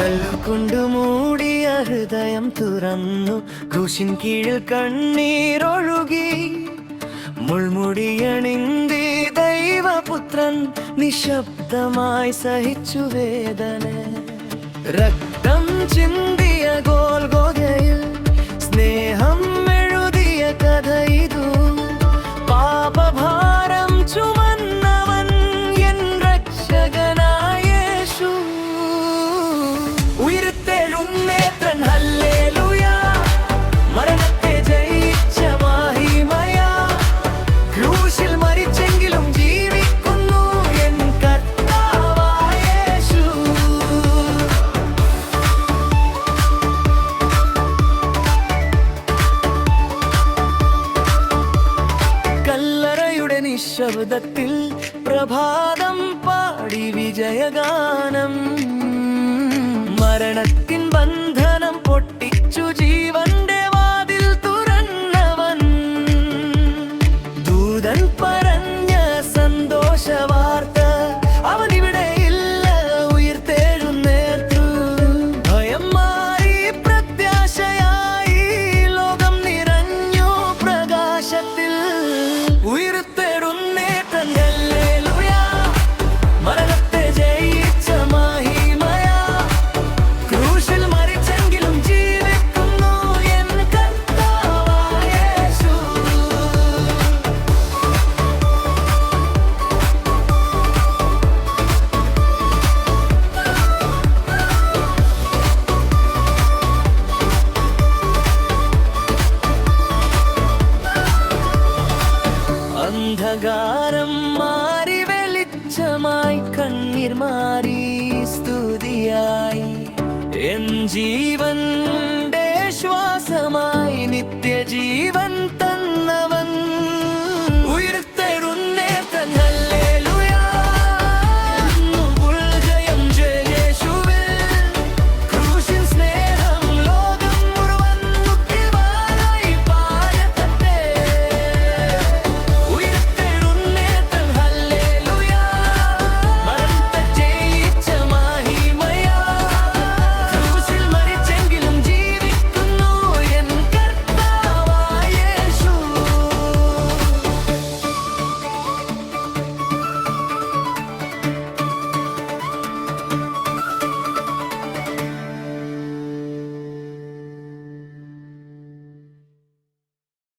കല്ലുകൊണ്ട് മൂടിയ ഹൃദയം തുറന്നു, ക്രൂശിൻ കീഴിൽ കണ്ണീരൊഴുകി. മുൾമുടിയണിന്തി ദൈവപുത്രൻ നിശബ്ദമായി സഹിച്ചു വേദന. രക്തം ചിന്തിയ ഗോൽഗോഥയിൽ സ്നേഹം എഴുതിയ കഥ ഇതു. പാപഭാരം ചുമന്നവൻ എൻ രക്ഷകനായ യേശു. ഉയിർത്തെഴുന്നേറ്റൻ ഹല്ലേലൂയ, മരണത്തെ ജയിച്ച മഹിമയാ. ക്രൂശിൽ മരിച്ചെങ്കിലും ജീവിക്കുന്നു എൻ കർത്താവായ യേശു. കല്ലറയുടെ നിശബ്ദത്തിൽ പ്രഭാതം പാടി വിജയഗാനം. മരണത്തിൻ ബന്ധനം പൊട്ടിച്ചു ജീവന്റെ വാതിൽ തുറന്നവൻ. ദൂതൻ പറഞ്ഞ സന്തോഷ വാർത്ത, അവനിവിടെ ഇല്ല, ഉയിർത്തെഴുന്നേറ്റു. ഭയം മാറി പ്രത്യാശയായി ലോകം നിറഞ്ഞു പ്രകാശത്തിൽ. ഉയിർത്തെഴുന്നേറ്റൻ ഹല്ലേലൂയ, മരണത്തെ ജയിച്ച മഹിമയാ. ക്രൂശിൽ മരിച്ചെങ്കിലും ജീവിക്കുന്നു എൻ കർത്താവായ യേശു. അന്ധകാരം മാറി വെളിച്ചമായി, കണ്ണീർ മാറി സ്തുതിയായി. എൻ ജീവന്റെ ശ്വാസമായി നിത്യജീവൻ